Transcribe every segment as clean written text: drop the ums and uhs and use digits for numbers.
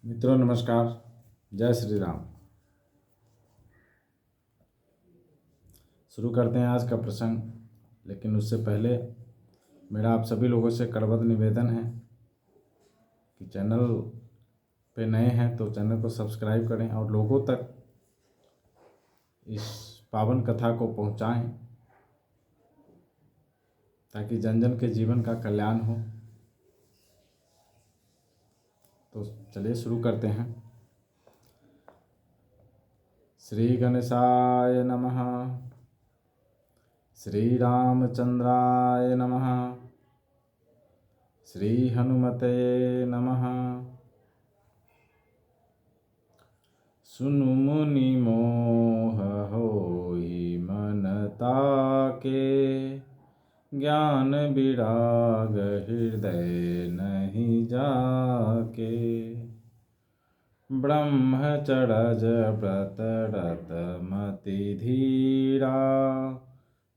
मित्रों नमस्कार। जय श्री राम। शुरू करते हैं आज का प्रसंग, लेकिन उससे पहले मेरा आप सभी लोगों से करबद्ध निवेदन है कि चैनल पे नए हैं तो चैनल को सब्सक्राइब करें और लोगों तक इस पावन कथा को पहुंचाएं ताकि जन जन के जीवन का कल्याण हो। तो चलिए शुरू करते हैं। श्री गणेशाय नमः। श्री रामचंद्राय नमः। श्री हनुमते नमः। सुनु मुनि मोह होई मन ताके, ज्ञान विराग हृदय नहीं जाके। ब्रह्मचरज व्रत रत मति धीरा,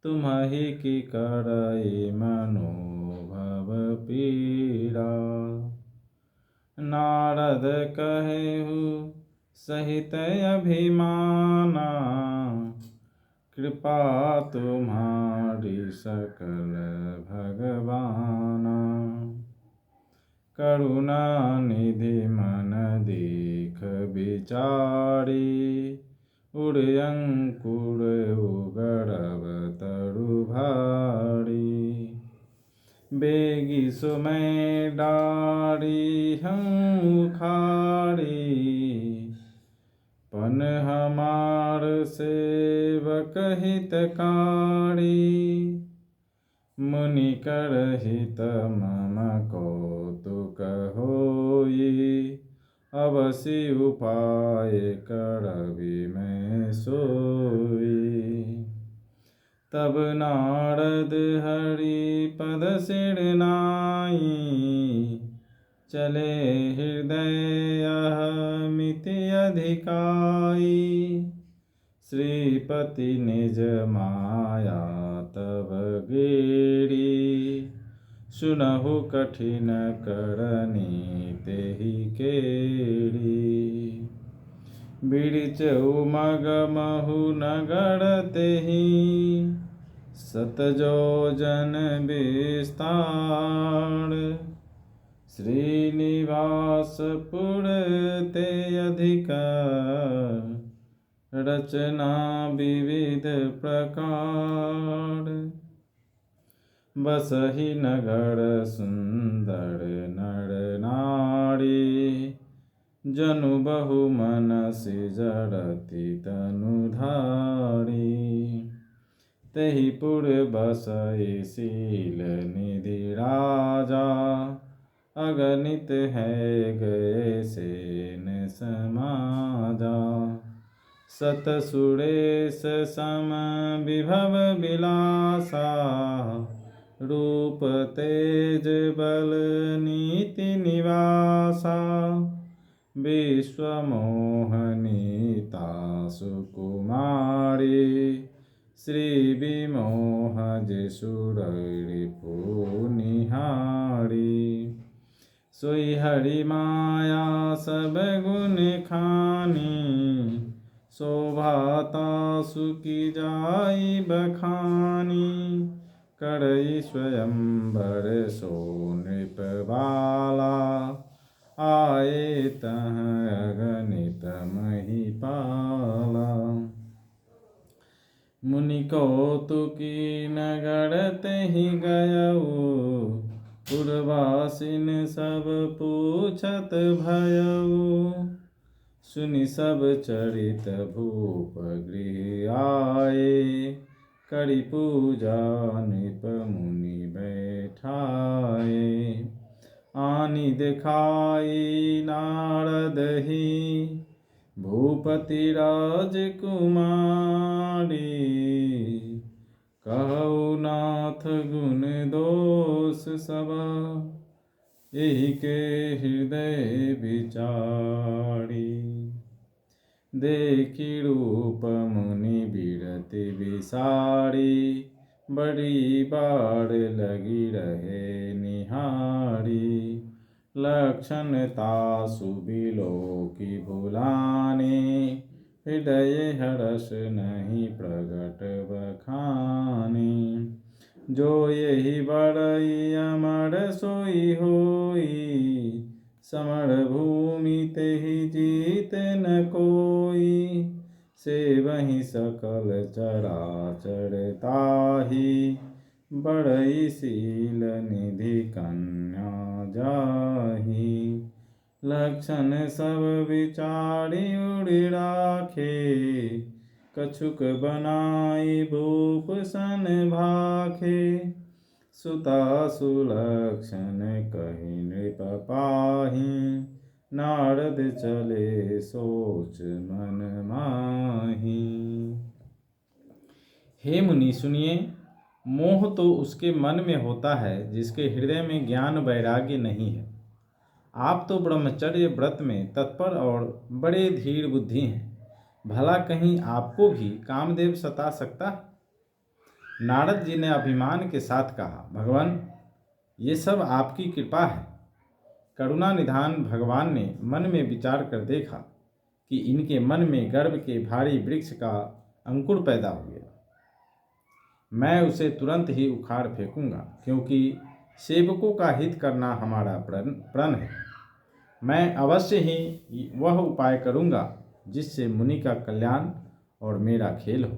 तुम्हि की करई मनोभव पीड़ा। नारद कहेहु सहित अभिमाना, कृपा तुम्हारी सकल भगवाना। करुणा निधि मन दीख विचारी, उड़ अंकुर उगरब तरु भारी। बेगी सुमै डारी हूँ उखाड़ी, पन हमार सेवक हितकारी। मुनि कर हित मम कौतुक होई, अवसि उपाय करबि मैं सोई। तब नारद हरि पद सिर नाई, चले हृदय मिति अधिकाई। श्रीपति निज माया तब गेरी, सुनहु कठिन करनी तेहि केरी। बिरिच उमग महु नगर तेहि, सत जोजन विस्तार। श्रीनिवास पुर ते अधिक, रचना विविध प्रकार। बसहि नगर सुंदर नर नारी, जनु बहु मन सिजरति तनु धारी। तेहि पुर बसई शील निधि राजा, अगणित है गए सेन समाजा। सत सुरेश सम विभव विलासा, रूप तेज बल नीति निवासा। विश्व मोहनीता सुकुमारी, श्री विमोह जिसुर रिपु निहारी। सोई हरि माया सब गुण खानी, शोभाता सुखी जाई बखानी। करई स्वयंवर सो नृप बाला, आए तह अगणित महिपाला। मुनि कौतुकी नगर तेहि गयऊ, पुरवासिन सब पूछत भयऊ। सुनि सब चरित भूप गृह आए, करि पूजा नृप मुनि बैठाए। आनि दिखाई नारद ही, भूपति राजकुमारी। कहु नाथ गुण दोष सब, एहि के हृदय विचारी। देखि रूप मुनि बिरति विसारी, बड़ी बार लगी रहे निहारी। लक्षण तासु बिलोकी भुलाने, हृदय हर्ष नहीं प्रगट बखाने। जो यही बड़ई अमर सोई होई, समर भूमि तेहि जीत न कोई। से वही सकल चराचर ताहि, बड़ई शील निधि कन्या जाहि। लक्षण सब विचारि उड़ि राखे, कछुक बनाई भूप सन भाखे। सुता सुलक्षण कहि नृप पाहि, नारद चले सोच मन माही। हे मुनि सुनिए, मोह तो उसके मन में होता है जिसके हृदय में ज्ञान वैराग्य नहीं है। आप तो ब्रह्मचर्य व्रत में तत्पर और बड़े धीर बुद्धि हैं, भला कहीं आपको भी कामदेव सता सकता है? नारद जी ने अभिमान के साथ कहा, भगवान ये सब आपकी कृपा है। करुणा निधान भगवान ने मन में विचार कर देखा कि इनके मन में गर्भ के भारी वृक्ष का अंकुर पैदा हो गया। मैं उसे तुरंत ही उखाड़ फेंकूंगा, क्योंकि सेवकों का हित करना हमारा प्रण है। मैं अवश्य ही वह उपाय करूंगा जिससे मुनि का कल्याण और मेरा खेल हो।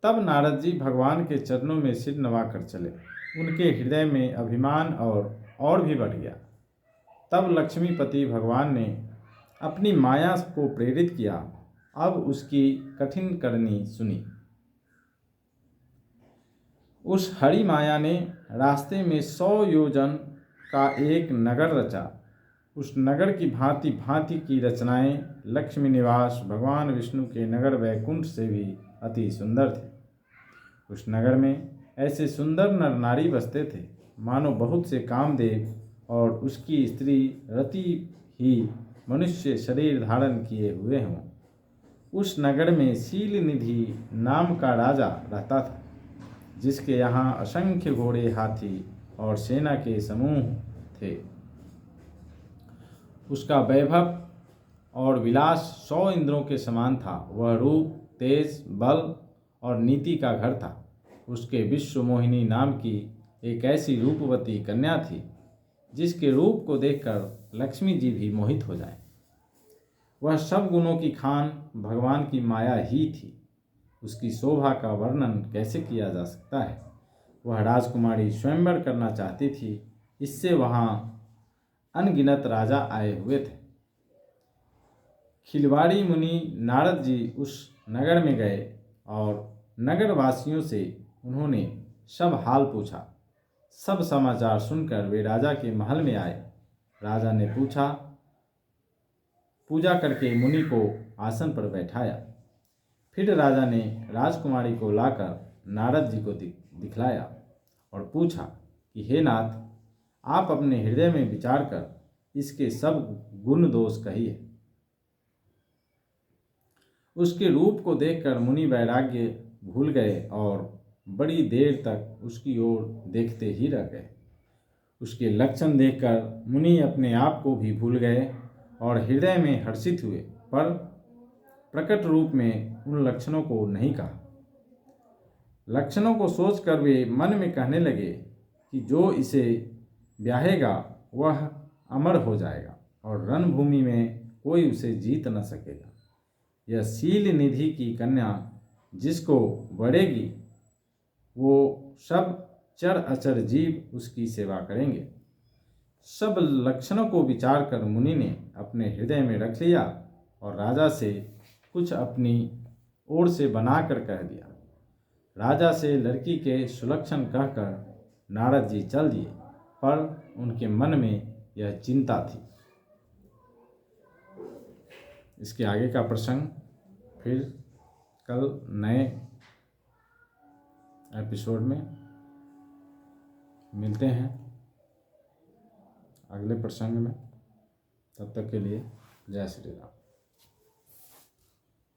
तब नारद जी भगवान के चरणों में सिर नवाकर चले। उनके हृदय में अभिमान और भी बढ़ गया। तब लक्ष्मीपति भगवान ने अपनी माया को प्रेरित किया। अब उसकी कठिन करनी सुनी। उस हरि माया ने रास्ते में 100 योजन का एक नगर रचा। उस नगर की भांति भांति की रचनाएं लक्ष्मी निवास भगवान विष्णु के नगर वैकुंठ से भी अति सुंदर थे। उस नगर में ऐसे सुंदर नर नारी बसते थे मानो बहुत से कामदेव और उसकी स्त्री रति ही मनुष्य शरीर धारण किए हुए हों। उस नगर में शील निधि नाम का राजा रहता था, जिसके यहाँ असंख्य घोड़े, हाथी और सेना के समूह थे। उसका वैभव और विलास 100 इंद्रों के समान था। वह रूप, तेज, बल और नीति का घर था। उसके विश्व मोहिनी नाम की एक ऐसी रूपवती कन्या थी जिसके रूप को देखकर लक्ष्मी जी भी मोहित हो जाए। वह सब गुणों की खान भगवान की माया ही थी। उसकी शोभा का वर्णन कैसे किया जा सकता है। वह राजकुमारी स्वयंवर करना चाहती थी। इससे वहाँ अनगिनत राजा आए हुए थे। खिलवाड़ी मुनि नारद जी उस नगर में गए और नगर वासियों से उन्होंने सब हाल पूछा। सब समाचार सुनकर वे राजा के महल में आए। राजा ने पूजा करके मुनि को आसन पर बैठाया। फिर राजा ने राजकुमारी को लाकर नारद जी को दिखलाया और पूछा कि हे नाथ, आप अपने हृदय में विचार कर इसके सब गुण दोष कहिए। उसके रूप को देखकर मुनि वैराग्य भूल गए और बड़ी देर तक उसकी ओर देखते ही रह गए। उसके लक्षण देखकर मुनि अपने आप को भी भूल गए और हृदय में हर्षित हुए, पर प्रकट रूप में उन लक्षणों को नहीं कहा। लक्षणों को सोचकर वे मन में कहने लगे कि जो इसे ब्याहेगा वह अमर हो जाएगा और रणभूमि में कोई उसे जीत न सकेगा। यह शील निधि की कन्या जिसको बढ़ेगी वो सब चर अचर जीव उसकी सेवा करेंगे। सब लक्षणों को विचार कर मुनि ने अपने हृदय में रख लिया और राजा से कुछ अपनी ओर से बनाकर कह दिया। राजा से लड़की के सुलक्षण कहकर नारद जी चल दिए, पर उनके मन में यह चिंता थी। इसके आगे का प्रसंग फिर कल नए एपिसोड में मिलते हैं अगले प्रसंग में। तब तक के लिए जय श्री राम।